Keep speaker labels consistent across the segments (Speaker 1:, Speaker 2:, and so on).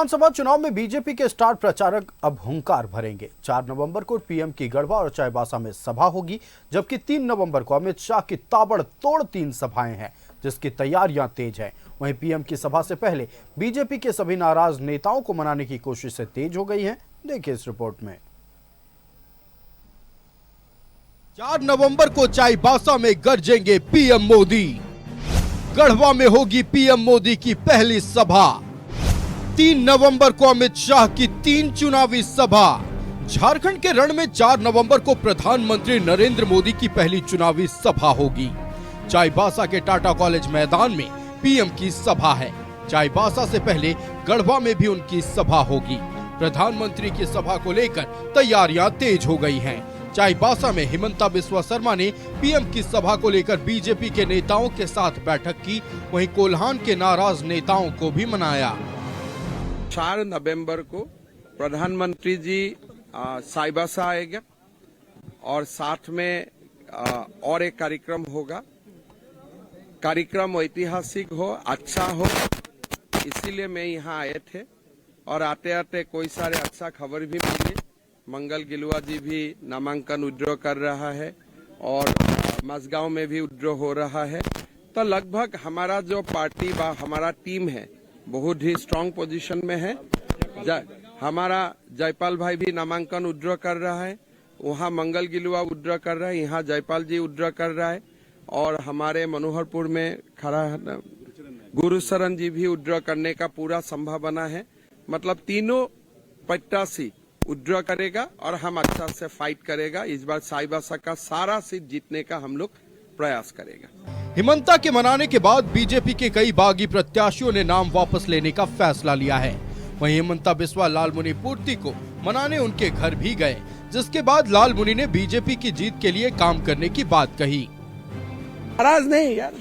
Speaker 1: विधानसभा चुनाव में बीजेपी के स्टार प्रचारक अब हुंकार भरेंगे। 4 नवंबर को पीएम की गढ़वा और चाईबासा में सभा होगी, जबकि 3 नवंबर को अमित शाह की ताबड़तोड़ 3 सभाएं हैं, जिसकी तैयारियां तेज हैं। वहीं पीएम की सभा से पहले बीजेपी के सभी नाराज नेताओं को मनाने की कोशिशें तेज हो गई हैं। देखिए इस रिपोर्ट में। 4 नवंबर को चाईबासा में गरजेंगे पीएम मोदी। गढ़वा में होगी पीएम मोदी की पहली सभा। 3 नवंबर को अमित शाह की 3 चुनावी सभा। झारखंड के रण में 4 नवंबर को प्रधानमंत्री नरेंद्र मोदी की पहली चुनावी सभा होगी। चाईबासा के टाटा कॉलेज मैदान में पीएम की सभा है। चाईबासा से पहले गढ़वा में भी उनकी सभा होगी। प्रधानमंत्री की सभा को लेकर तैयारियां तेज हो गई हैं। चाईबासा में हिमंता बिस्वा शर्मा ने पीएम की सभा को लेकर बीजेपी के नेताओं के साथ बैठक की। वहीं कोल्हान के नाराज नेताओं को भी मनाया।
Speaker 2: 4 नवंबर को प्रधानमंत्री जी चाईबासा आएगा और साथ में और एक कार्यक्रम होगा। कार्यक्रम ऐतिहासिक हो, अच्छा हो, इसीलिए मैं यहाँ आए थे। और आते आते कोई सारे अच्छा खबर भी मिले। मंगल गिलुआ जी भी नामांकन विड्रॉ कर रहा है और मसगांव में भी विड्रॉ हो रहा है। तो लगभग हमारा जो पार्टी व हमारा टीम है बहुत ही स्ट्रांग पोजीशन में है। हमारा जयपाल भाई भी नामांकन विड्रॉ कर रहा है, वहाँ मंगल गिलुआ विड्रॉ कर रहा है, यहाँ जयपाल जी विड्रॉ कर रहा है और हमारे मनोहरपुर में खड़ा गुरुशरण जी भी विड्रॉ करने का पूरा संभावना है। मतलब तीनों प्रत्याशी विड्रॉ करेगा और हम अच्छा से फाइट करेगा। इस बार चाईबासा का सारा सीट जीतने का हम लोग प्रयास करेगा।
Speaker 1: हिमंता के मनाने के बाद बीजेपी के कई बागी प्रत्याशियों ने नाम वापस लेने का फैसला लिया है। वहीं हिमंता बिस्वा लालमुनि पूर्ति को मनाने उनके घर भी गए, जिसके बाद लालमुनि ने बीजेपी की जीत के लिए काम करने की बात कही।
Speaker 2: नाराज नहीं यार,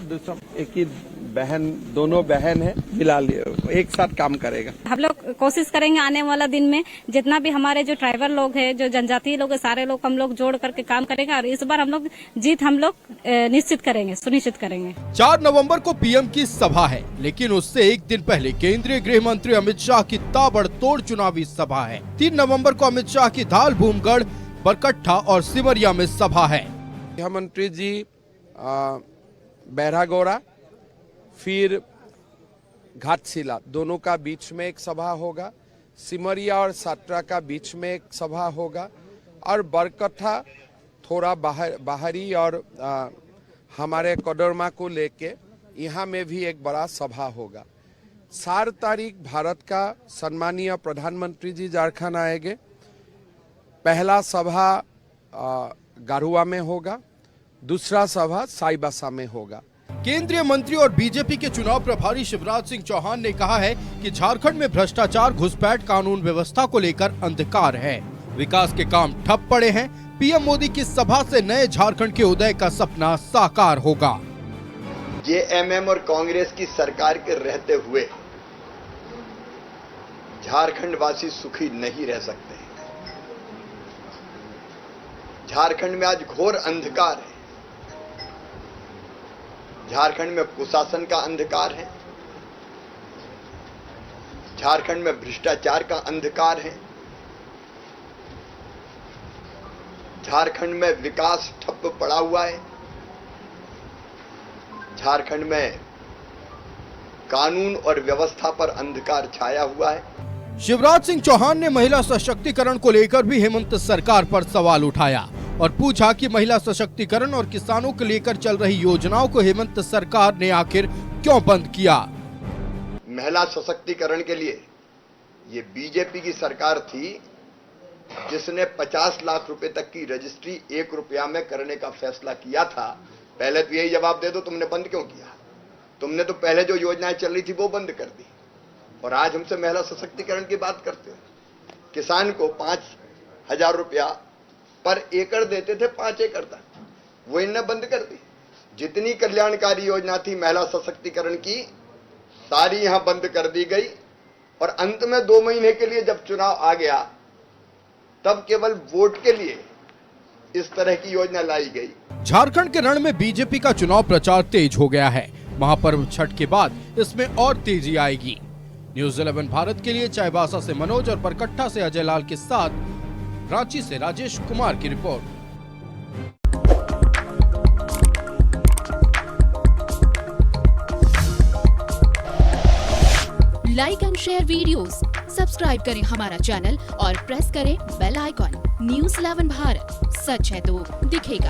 Speaker 2: एक ही बहन, दोनों बहन है, मिला लिए एक साथ काम करेगा।
Speaker 3: हम लोग कोशिश करेंगे आने वाला दिन में जितना भी हमारे जो ट्राइबल लोग हैं, जो जनजातीय लोग हैं, सारे लोग हम लोग जोड़ करके काम करेंगे और इस बार हम लोग जीत निश्चित करेंगे, सुनिश्चित करेंगे।
Speaker 1: 4 नवंबर को पीएम की सभा है, लेकिन उससे एक दिन पहले केंद्रीय गृह मंत्री अमित शाह की ताबड़तोड़ चुनावी सभा है। 3 नवंबर को अमित शाह की धाल, भूमगढ़, बरकट्ठा और सिमरिया में सभा है।
Speaker 2: गृह मंत्री जी बैरागोड़ा फिर घाटशिला दोनों का बीच में एक सभा होगा। सिमरिया और साट्रा का बीच में एक सभा होगा और बरकट्ठा थोड़ा बाहरी और हमारे कोडरमा को लेके यहाँ में भी एक बड़ा सभा होगा। 4 तारीख भारत का सम्मानीय प्रधानमंत्री जी झारखंड आएंगे। पहला सभा गारुआ में होगा, दूसरा सभा चाईबासा में होगा।
Speaker 1: केंद्रीय मंत्री और बीजेपी के चुनाव प्रभारी शिवराज सिंह चौहान ने कहा है कि झारखंड में भ्रष्टाचार, घुसपैठ, कानून व्यवस्था को लेकर अंधकार है। विकास के काम ठप पड़े हैं। पीएम मोदी की सभा से नए झारखंड के उदय का सपना साकार होगा।
Speaker 4: जेएमएम और कांग्रेस की सरकार के रहते हुए झारखंड वासी सुखी नहीं रह सकते। झारखंड में आज घोर अंधकार है। झारखंड में कुशासन का अंधकार है। झारखंड में भ्रष्टाचार का अंधकार है। झारखंड में विकास ठप पड़ा हुआ है। झारखंड में कानून और व्यवस्था पर अंधकार छाया हुआ है।
Speaker 1: शिवराज सिंह चौहान ने महिला सशक्तिकरण को लेकर भी हेमंत सरकार पर सवाल उठाया और पूछा कि महिला सशक्तिकरण और किसानों को लेकर चल रही योजनाओं को हेमंत सरकार ने आखिर क्यों बंद किया।
Speaker 4: महिला सशक्तिकरण के लिए ये बीजेपी की सरकार थी जिसने 50 लाख रुपए तक की रजिस्ट्री 1 रुपया में करने का फैसला किया था। पहले तो यही जवाब दे दो, तुमने बंद क्यों किया? तुमने तो पहले जो योजनाएं चल रही थी वो बंद कर दी और आज हमसे महिला सशक्तिकरण की बात करते हो। किसान को 5,000 रुपया पर एकड़ देते थे, 5 एकड़ तक, वो इन्हें बंद कर दी। जितनी कल्याणकारी योजना थी महिला सशक्तिकरण की, सारी यहां बंद कर दी गई और अंत में 2 महीने के लिए जब चुनाव आ गया तब केवल वोट के लिए इस तरह की योजना लाई गई।
Speaker 1: झारखंड के रण में बीजेपी का चुनाव प्रचार तेज हो गया है। महापर्व छठ के बाद इसमें और तेजी आएगी। न्यूज 11 भारत के लिए चाईबासा से मनोज और परकट्ठा से अजय लाल के साथ रांची से राजेश कुमार की report.
Speaker 5: Like and share videos, subscribe करें हमारा चैनल और प्रेस करें बेल आइकॉन। न्यूज़ 11 भारत, सच है तो दिखेगा।